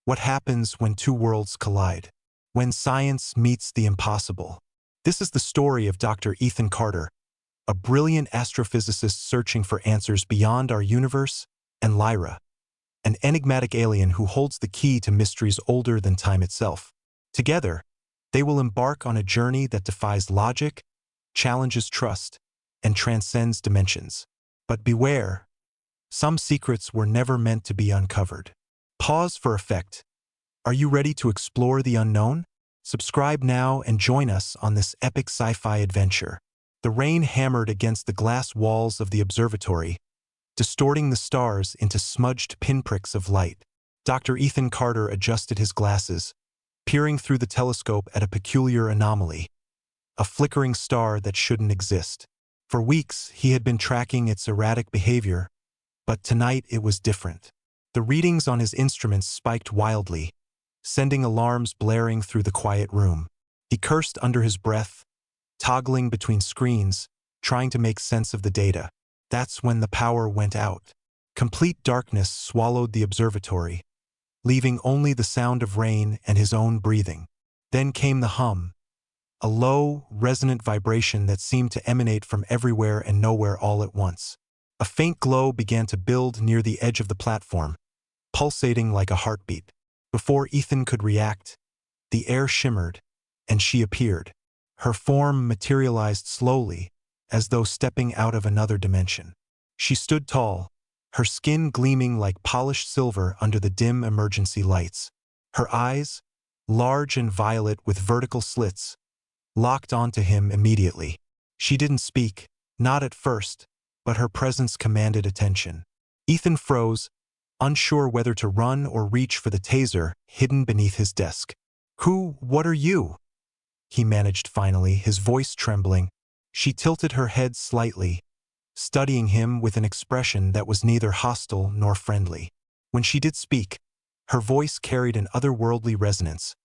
What happens when two worlds collide? When science meets the impossible. This is the story of Dr. Ethan Carter, a brilliant astrophysicist searching for answers beyond our universe, and Lyra, an enigmatic alien who holds the key to mysteries older than time itself. Together, they will embark on a journey that defies logic, challenges trust, and transcends dimensions. But beware, some secrets were never meant to be uncovered. Pause for effect. Are you ready to explore the unknown? Subscribe now and join us on this epic sci-fi adventure. The rain hammered against the glass walls of the observatory, distorting the stars into smudged pinpricks of light. Dr. Ethan Carter adjusted his glasses, peering through the telescope at a peculiar anomaly, a flickering star that shouldn't exist. For weeks, he had been tracking its erratic behavior, but tonight it was different. The readings on his instruments spiked wildly, sending alarms blaring through the quiet room. He cursed under his breath, toggling between screens, trying to make sense of the data. That's when the power went out. Complete darkness swallowed the observatory, leaving only the sound of rain and his own breathing. Then came the hum, a low, resonant vibration that seemed to emanate from everywhere and nowhere all at once. A faint glow began to build near the edge of the platform, pulsating like a heartbeat. Before Ethan could react, the air shimmered, and she appeared. Her form materialized slowly, as though stepping out of another dimension. She stood tall, her skin gleaming like polished silver under the dim emergency lights. Her eyes, large and violet with vertical slits, locked onto him immediately. She didn't speak, not at first, but her presence commanded attention. Ethan froze, unsure whether to run or reach for the taser hidden beneath his desk. What are you?" he managed finally, his voice trembling. She tilted her head slightly, studying him with an expression that was neither hostile nor friendly. When she did speak, her voice carried an otherworldly resonance,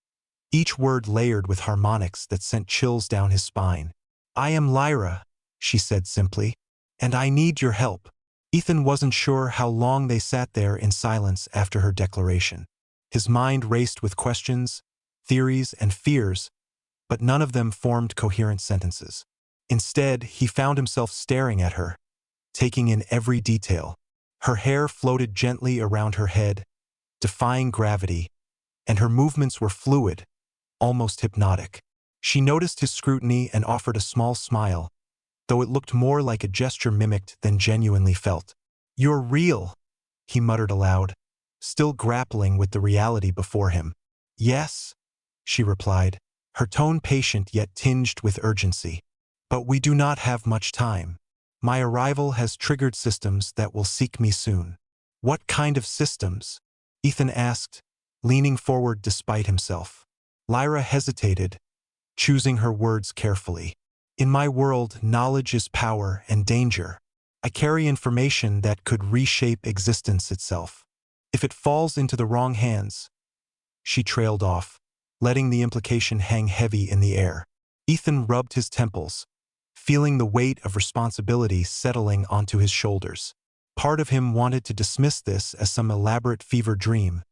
each word layered with harmonics that sent chills down his spine. "I am Lyra," she said simply, "and I need your help." Ethan wasn't sure how long they sat there in silence after her declaration. His mind raced with questions, theories, and fears, but none of them formed coherent sentences. Instead, he found himself staring at her, taking in every detail. Her hair floated gently around her head, defying gravity, and her movements were fluid, almost hypnotic. She noticed his scrutiny and offered a small smile, though it looked more like a gesture mimicked than genuinely felt. "You're real," he muttered aloud, still grappling with the reality before him. "Yes," she replied, her tone patient yet tinged with urgency. "But we do not have much time. My arrival has triggered systems that will seek me soon." "What kind of systems?" Ethan asked, leaning forward despite himself. Lyra hesitated, choosing her words carefully. "In my world, knowledge is power and danger. I carry information that could reshape existence itself. If it falls into the wrong hands..." She trailed off, letting the implication hang heavy in the air. Ethan rubbed his temples, feeling the weight of responsibility settling onto his shoulders. Part of him wanted to dismiss this as some elaborate fever dream,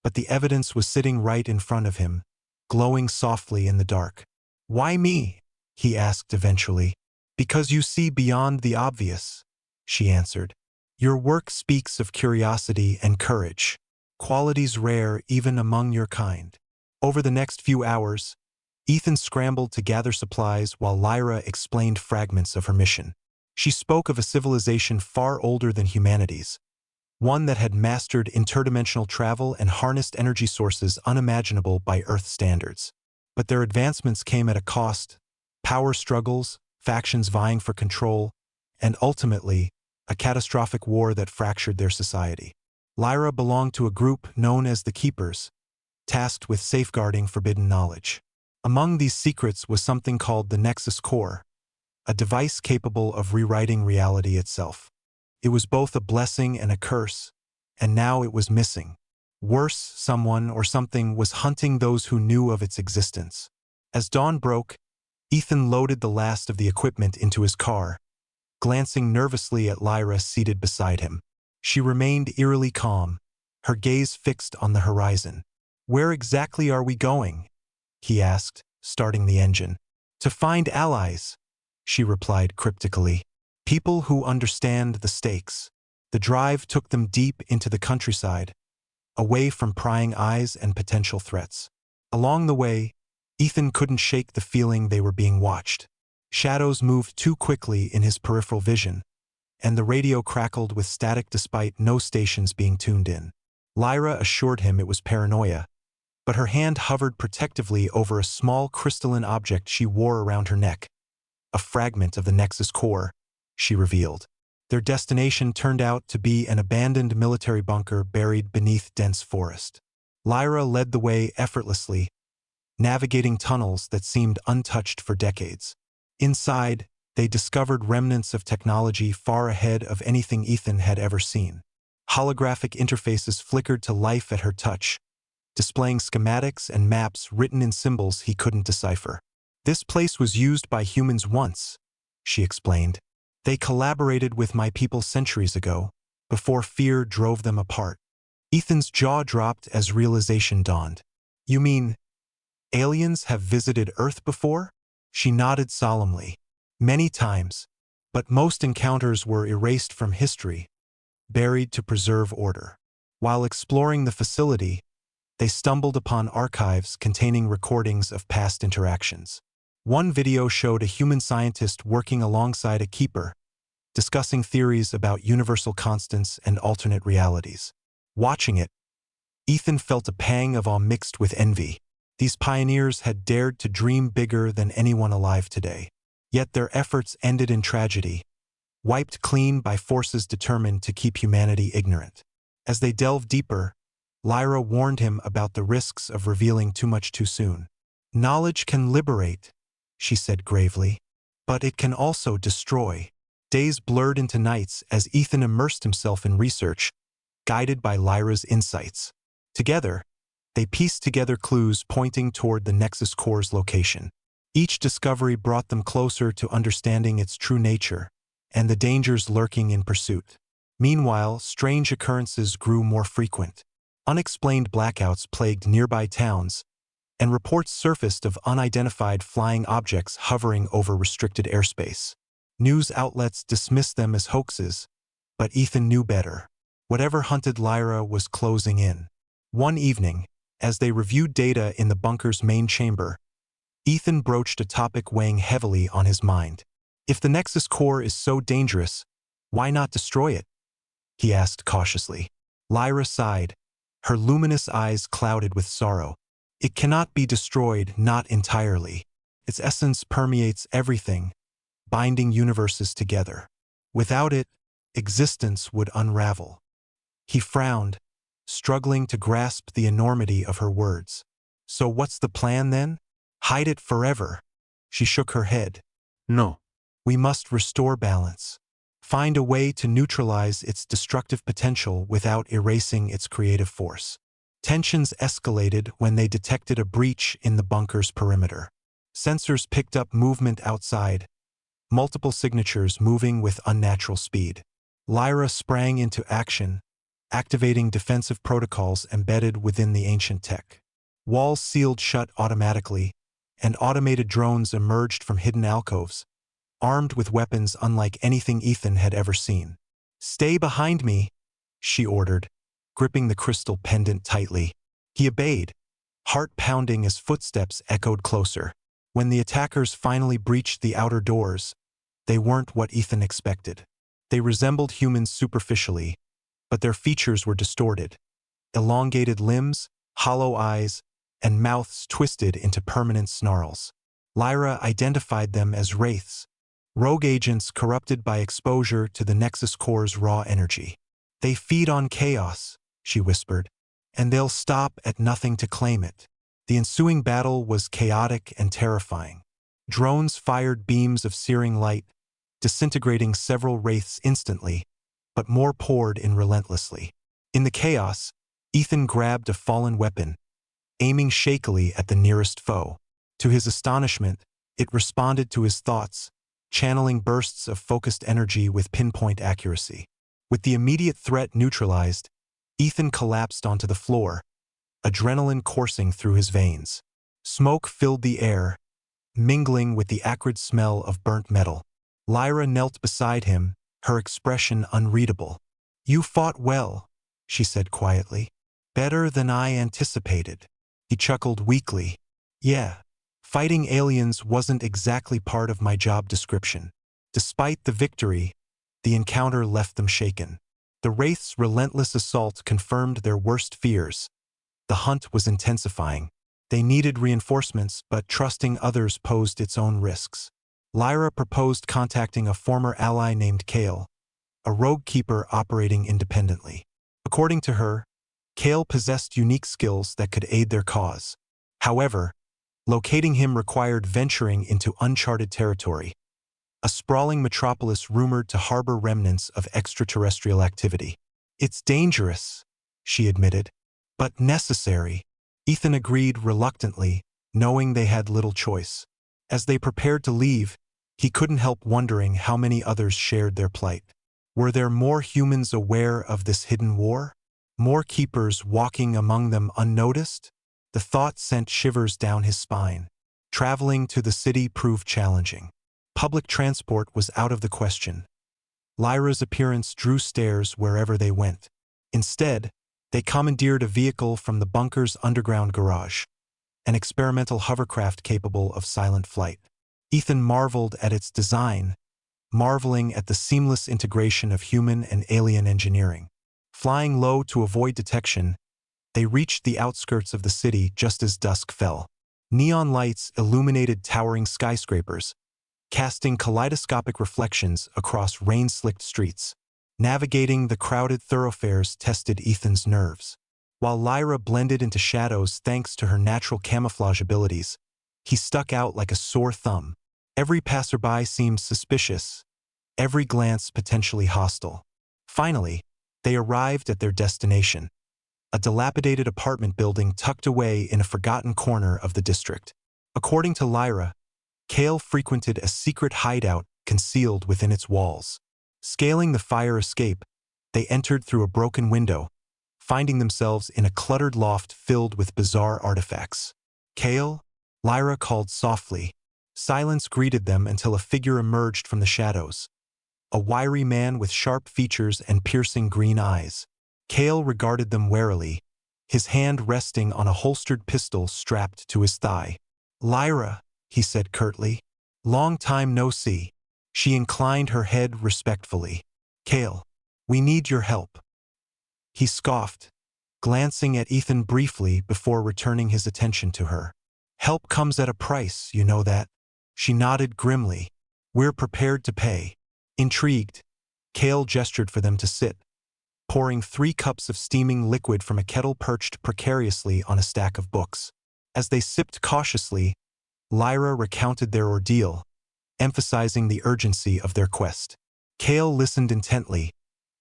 but the evidence was sitting right in front of him, glowing softly in the dark. "Why me?" he asked eventually. "Because you see beyond the obvious," she answered. "Your work speaks of curiosity and courage, qualities rare even among your kind." Over the next few hours, Ethan scrambled to gather supplies while Lyra explained fragments of her mission. She spoke of a civilization far older than humanity's, one that had mastered interdimensional travel and harnessed energy sources unimaginable by Earth standards. But their advancements came at a cost: power struggles, factions vying for control, and ultimately, a catastrophic war that fractured their society. Lyra belonged to a group known as the Keepers, tasked with safeguarding forbidden knowledge. Among these secrets was something called the Nexus Core, a device capable of rewriting reality itself. It was both a blessing and a curse, and now it was missing. Worse, someone or something was hunting those who knew of its existence. As dawn broke, Ethan loaded the last of the equipment into his car, glancing nervously at Lyra seated beside him. She remained eerily calm, her gaze fixed on the horizon. "Where exactly are we going?" he asked, starting the engine. "To find allies," she replied cryptically. "People who understand the stakes." The drive took them deep into the countryside, away from prying eyes and potential threats. Along the way, Ethan couldn't shake the feeling they were being watched. Shadows moved too quickly in his peripheral vision, and the radio crackled with static despite no stations being tuned in. Lyra assured him it was paranoia, but her hand hovered protectively over a small crystalline object she wore around her neck. A fragment of the Nexus core, she revealed. Their destination turned out to be an abandoned military bunker buried beneath dense forest. Lyra led the way effortlessly, navigating tunnels that seemed untouched for decades. Inside, they discovered remnants of technology far ahead of anything Ethan had ever seen. Holographic interfaces flickered to life at her touch, displaying schematics and maps written in symbols he couldn't decipher. "This place was used by humans once," she explained. "They collaborated with my people centuries ago, before fear drove them apart." Ethan's jaw dropped as realization dawned. "You mean, aliens have visited Earth before?" She nodded solemnly. "Many times, but most encounters were erased from history, buried to preserve order." While exploring the facility, they stumbled upon archives containing recordings of past interactions. One video showed a human scientist working alongside a keeper, discussing theories about universal constants and alternate realities. Watching it, Ethan felt a pang of awe mixed with envy. These pioneers had dared to dream bigger than anyone alive today. Yet their efforts ended in tragedy, wiped clean by forces determined to keep humanity ignorant. As they delved deeper, Lyra warned him about the risks of revealing too much too soon. "Knowledge can liberate," she said gravely, "but it can also destroy." Days blurred into nights as Ethan immersed himself in research, guided by Lyra's insights. Together, they pieced together clues pointing toward the Nexus core's location. Each discovery brought them closer to understanding its true nature and the dangers lurking in pursuit. Meanwhile, strange occurrences grew more frequent. Unexplained blackouts plagued nearby towns, and reports surfaced of unidentified flying objects hovering over restricted airspace. News outlets dismissed them as hoaxes, but Ethan knew better. Whatever hunted Lyra was closing in. One evening, as they reviewed data in the bunker's main chamber, Ethan broached a topic weighing heavily on his mind. "If the Nexus core is so dangerous, why not destroy it?" he asked cautiously. Lyra sighed, her luminous eyes clouded with sorrow. "It cannot be destroyed, not entirely. Its essence permeates everything, binding universes together. Without it, existence would unravel." He frowned, struggling to grasp the enormity of her words. "So what's the plan then? Hide it forever?" She shook her head. "No. We must restore balance. Find a way to neutralize its destructive potential without erasing its creative force." Tensions escalated when they detected a breach in the bunker's perimeter. Sensors picked up movement outside, multiple signatures moving with unnatural speed. Lyra sprang into action, activating defensive protocols embedded within the ancient tech. Walls sealed shut automatically, and automated drones emerged from hidden alcoves, armed with weapons unlike anything Ethan had ever seen. "Stay behind me," she ordered, gripping the crystal pendant tightly. He obeyed, heart pounding as footsteps echoed closer. When the attackers finally breached the outer doors, they weren't what Ethan expected. They resembled humans superficially, but their features were distorted. Elongated limbs, hollow eyes, and mouths twisted into permanent snarls. Lyra identified them as wraiths, rogue agents corrupted by exposure to the Nexus core's raw energy. "They feed on chaos," she whispered, "and they'll stop at nothing to claim it." The ensuing battle was chaotic and terrifying. Drones fired beams of searing light, disintegrating several wraiths instantly, but more poured in relentlessly. In the chaos, Ethan grabbed a fallen weapon, aiming shakily at the nearest foe. To his astonishment, it responded to his thoughts, channeling bursts of focused energy with pinpoint accuracy. With the immediate threat neutralized, Ethan collapsed onto the floor, adrenaline coursing through his veins. Smoke filled the air, mingling with the acrid smell of burnt metal. Lyra knelt beside him, her expression unreadable. "You fought well," she said quietly. "Better than I anticipated." He chuckled weakly. "Yeah, fighting aliens wasn't exactly part of my job description." Despite the victory, the encounter left them shaken. The Wraith's relentless assault confirmed their worst fears. The hunt was intensifying. They needed reinforcements, but trusting others posed its own risks. Lyra proposed contacting a former ally named Kale, a rogue keeper operating independently. According to her, Kale possessed unique skills that could aid their cause. However, locating him required venturing into uncharted territory, a sprawling metropolis rumored to harbor remnants of extraterrestrial activity. "It's dangerous," she admitted, "but necessary." Ethan agreed reluctantly, knowing they had little choice. As they prepared to leave, he couldn't help wondering how many others shared their plight. Were there more humans aware of this hidden war? More keepers walking among them unnoticed? The thought sent shivers down his spine. Traveling to the city proved challenging. Public transport was out of the question. Lyra's appearance drew stares wherever they went. Instead, they commandeered a vehicle from the bunker's underground garage, an experimental hovercraft capable of silent flight. Ethan marveled at its design, marveling at the seamless integration of human and alien engineering. Flying low to avoid detection, they reached the outskirts of the city just as dusk fell. Neon lights illuminated towering skyscrapers, casting kaleidoscopic reflections across rain-slicked streets. Navigating the crowded thoroughfares tested Ethan's nerves. While Lyra blended into shadows thanks to her natural camouflage abilities, he stuck out like a sore thumb. Every passerby seemed suspicious, every glance potentially hostile. Finally, they arrived at their destination, a dilapidated apartment building tucked away in a forgotten corner of the district. According to Lyra, Kale frequented a secret hideout concealed within its walls. Scaling the fire escape, they entered through a broken window, finding themselves in a cluttered loft filled with bizarre artifacts. "Kale?" Lyra called softly. Silence greeted them until a figure emerged from the shadows, a wiry man with sharp features and piercing green eyes. Kale regarded them warily, his hand resting on a holstered pistol strapped to his thigh. "Lyra," he said curtly. "Long time no see." She inclined her head respectfully. "Kale, we need your help." He scoffed, glancing at Ethan briefly before returning his attention to her. "Help comes at a price, you know that." She nodded grimly. "We're prepared to pay." Intrigued, Kale gestured for them to sit, pouring 3 cups of steaming liquid from a kettle perched precariously on a stack of books. As they sipped cautiously, Lyra recounted their ordeal, emphasizing the urgency of their quest. Kale listened intently,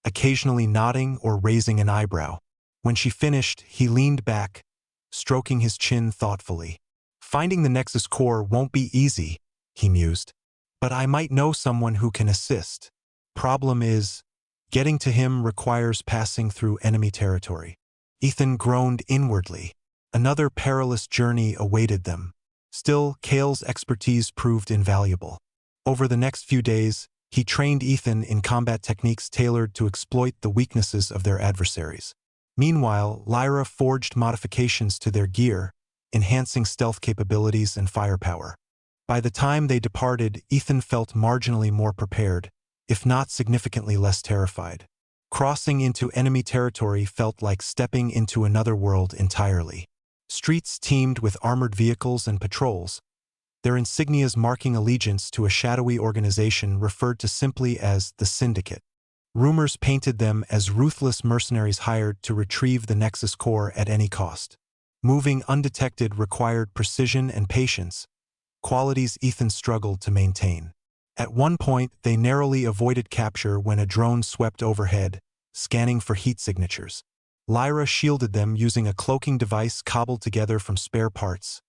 occasionally nodding or raising an eyebrow. When she finished, he leaned back, stroking his chin thoughtfully. "Finding the Nexus core won't be easy," he mused. "But I might know someone who can assist. Problem is, getting to him requires passing through enemy territory." Ethan groaned inwardly. Another perilous journey awaited them. Still, Kale's expertise proved invaluable. Over the next few days, he trained Ethan in combat techniques tailored to exploit the weaknesses of their adversaries. Meanwhile, Lyra forged modifications to their gear, enhancing stealth capabilities and firepower. By the time they departed, Ethan felt marginally more prepared, if not significantly less terrified. Crossing into enemy territory felt like stepping into another world entirely. Streets teemed with armored vehicles and patrols, their insignias marking allegiance to a shadowy organization referred to simply as the Syndicate. Rumors painted them as ruthless mercenaries hired to retrieve the Nexus core at any cost. Moving undetected required precision and patience, qualities Ethan struggled to maintain. At one point, they narrowly avoided capture when a drone swept overhead, scanning for heat signatures. Lyra shielded them using a cloaking device cobbled together from spare parts,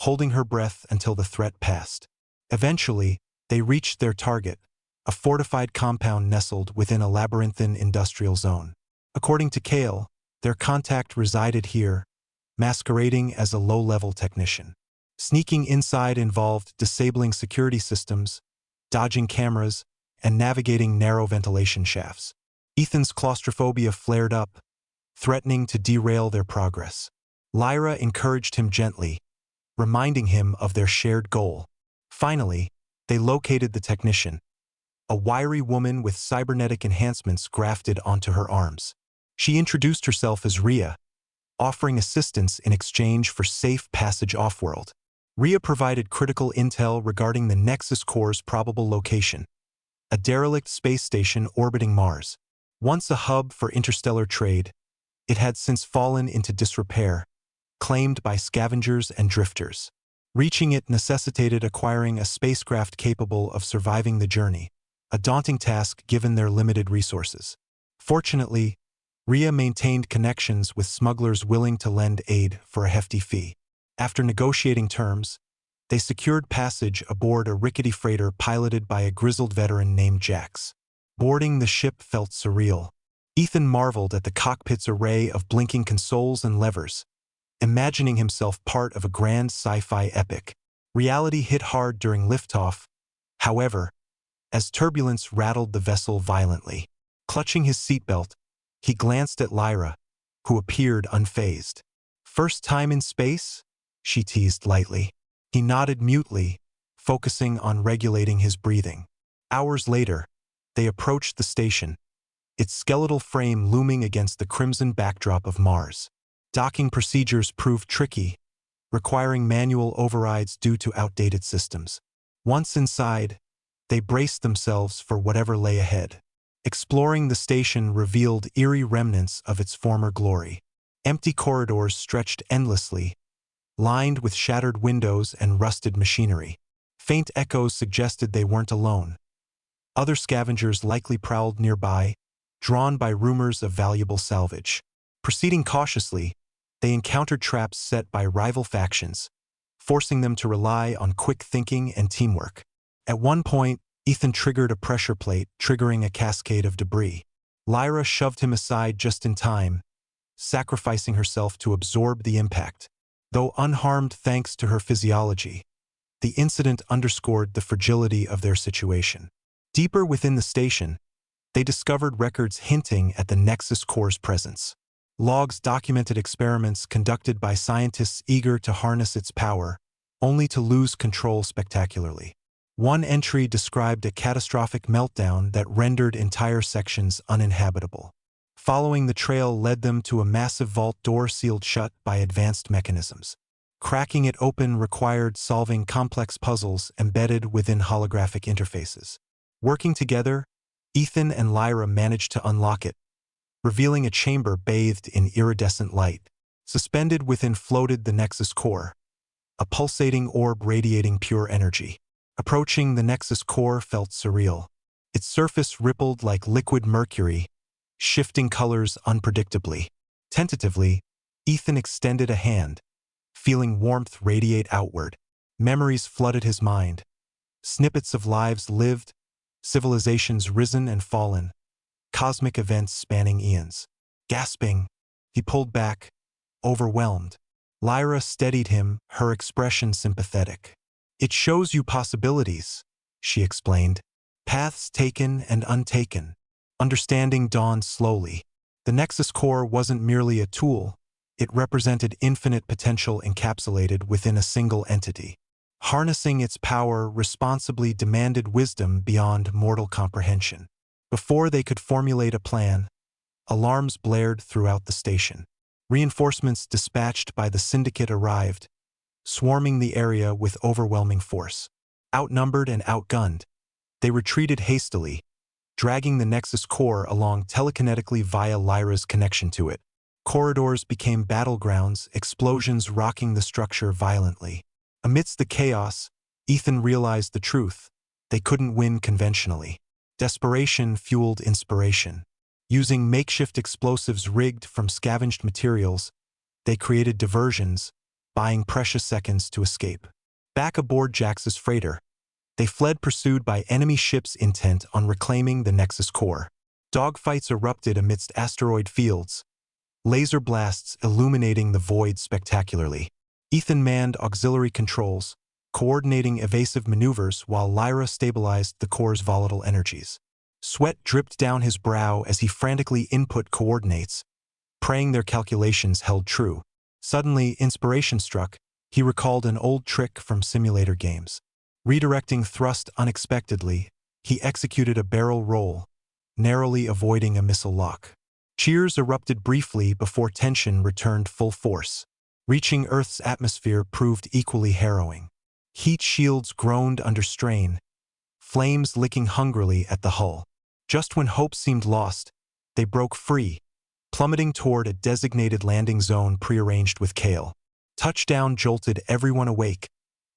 holding her breath until the threat passed. Eventually, they reached their target, a fortified compound nestled within a labyrinthine industrial zone. According to Kale, their contact resided here, masquerading as a low-level technician. Sneaking inside involved disabling security systems, dodging cameras, and navigating narrow ventilation shafts. Ethan's claustrophobia flared up, threatening to derail their progress. Lyra encouraged him gently, reminding him of their shared goal. Finally, they located the technician, a wiry woman with cybernetic enhancements grafted onto her arms. She introduced herself as Rhea, offering assistance in exchange for safe passage off-world. Rhea provided critical intel regarding the Nexus Core's probable location, a derelict space station orbiting Mars. Once a hub for interstellar trade, it had since fallen into disrepair, claimed by scavengers and drifters. Reaching it necessitated acquiring a spacecraft capable of surviving the journey, a daunting task given their limited resources. Fortunately, Rhea maintained connections with smugglers willing to lend aid for a hefty fee. After negotiating terms, they secured passage aboard a rickety freighter piloted by a grizzled veteran named Jax. Boarding the ship felt surreal. Ethan marveled at the cockpit's array of blinking consoles and levers, imagining himself part of a grand sci-fi epic. Reality hit hard during liftoff, however, as turbulence rattled the vessel violently. Clutching his seatbelt, he glanced at Lyra, who appeared unfazed. "First time in space?" she teased lightly. He nodded mutely, focusing on regulating his breathing. Hours later, they approached the station, its skeletal frame looming against the crimson backdrop of Mars. Docking procedures proved tricky, requiring manual overrides due to outdated systems. Once inside, they braced themselves for whatever lay ahead. Exploring the station revealed eerie remnants of its former glory. Empty corridors stretched endlessly, lined with shattered windows and rusted machinery. Faint echoes suggested they weren't alone. Other scavengers likely prowled nearby, drawn by rumors of valuable salvage. Proceeding cautiously, they encountered traps set by rival factions, forcing them to rely on quick thinking and teamwork. At one point, Ethan triggered a pressure plate, triggering a cascade of debris. Lyra shoved him aside just in time, sacrificing herself to absorb the impact. Though unharmed thanks to her physiology, the incident underscored the fragility of their situation. Deeper within the station, they discovered records hinting at the Nexus Core's presence. Logs documented experiments conducted by scientists eager to harness its power, only to lose control spectacularly. One entry described a catastrophic meltdown that rendered entire sections uninhabitable. Following the trail led them to a massive vault door sealed shut by advanced mechanisms. Cracking it open required solving complex puzzles embedded within holographic interfaces. Working together, Ethan and Lyra managed to unlock it, revealing a chamber bathed in iridescent light. Suspended within floated the Nexus Core, a pulsating orb radiating pure energy. Approaching the Nexus Core felt surreal. Its surface rippled like liquid mercury, shifting colors unpredictably. Tentatively, Ethan extended a hand, feeling warmth radiate outward. Memories flooded his mind. Snippets of lives lived, civilizations risen and fallen, cosmic events spanning eons. Gasping, he pulled back, overwhelmed. Lyra steadied him, her expression sympathetic. "It shows you possibilities," she explained. "Paths taken and untaken." Understanding dawned slowly. The Nexus Core wasn't merely a tool, it represented infinite potential encapsulated within a single entity. Harnessing its power responsibly demanded wisdom beyond mortal comprehension. Before they could formulate a plan, alarms blared throughout the station. Reinforcements dispatched by the Syndicate arrived, swarming the area with overwhelming force. Outnumbered and outgunned, they retreated hastily, dragging the Nexus Core along telekinetically via Lyra's connection to it. Corridors became battlegrounds, explosions rocking the structure violently. Amidst the chaos, Ethan realized the truth: they couldn't win conventionally. Desperation fueled inspiration. Using makeshift explosives rigged from scavenged materials, they created diversions, buying precious seconds to escape. Back aboard Jax's freighter, they fled pursued by enemy ships intent on reclaiming the Nexus Core. Dogfights erupted amidst asteroid fields, laser blasts illuminating the void spectacularly. Ethan manned auxiliary controls, coordinating evasive maneuvers while Lyra stabilized the core's volatile energies. Sweat dripped down his brow as he frantically input coordinates, praying their calculations held true. Suddenly, inspiration struck. He recalled an old trick from simulator games. Redirecting thrust unexpectedly, he executed a barrel roll, narrowly avoiding a missile lock. Cheers erupted briefly before tension returned full force. Reaching Earth's atmosphere proved equally harrowing. Heat shields groaned under strain, flames licking hungrily at the hull. Just when hope seemed lost, they broke free, plummeting toward a designated landing zone prearranged with Kale. Touchdown jolted everyone awake,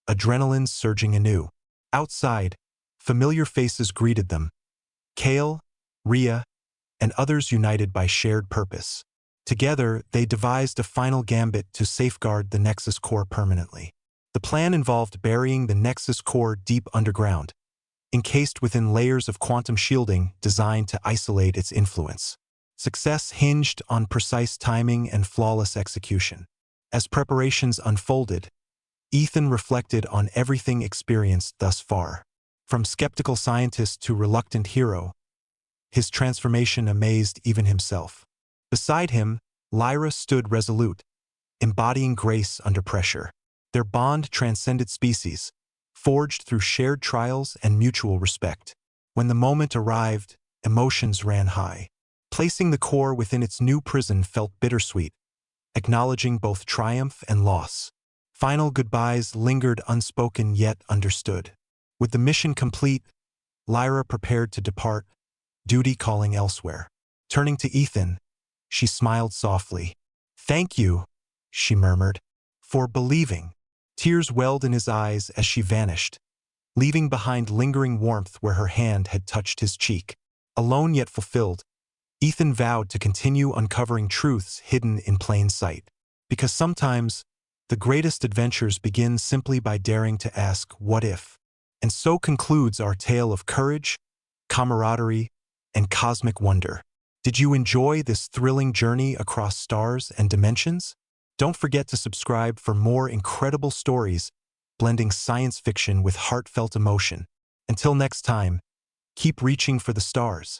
adrenaline surging anew. Outside, familiar faces greeted them. Kale, Rhea, and others united by shared purpose. Together, they devised a final gambit to safeguard the Nexus core permanently. The plan involved burying the Nexus core deep underground, encased within layers of quantum shielding designed to isolate its influence. Success hinged on precise timing and flawless execution. As preparations unfolded, Ethan reflected on everything experienced thus far. From skeptical scientist to reluctant hero, his transformation amazed even himself. Beside him, Lyra stood resolute, embodying grace under pressure. Their bond transcended species, forged through shared trials and mutual respect. When the moment arrived, emotions ran high. Placing the core within its new prison felt bittersweet, acknowledging both triumph and loss. Final goodbyes lingered unspoken yet understood. With the mission complete, Lyra prepared to depart, duty calling elsewhere. Turning to Ethan, she smiled softly. "Thank you," she murmured, "for believing." Tears welled in his eyes as she vanished, leaving behind lingering warmth where her hand had touched his cheek. Alone yet fulfilled, Ethan vowed to continue uncovering truths hidden in plain sight. Because sometimes, the greatest adventures begin simply by daring to ask, what if? And so concludes our tale of courage, camaraderie, and cosmic wonder. Did you enjoy this thrilling journey across stars and dimensions? Don't forget to subscribe for more incredible stories, blending science fiction with heartfelt emotion. Until next time, keep reaching for the stars.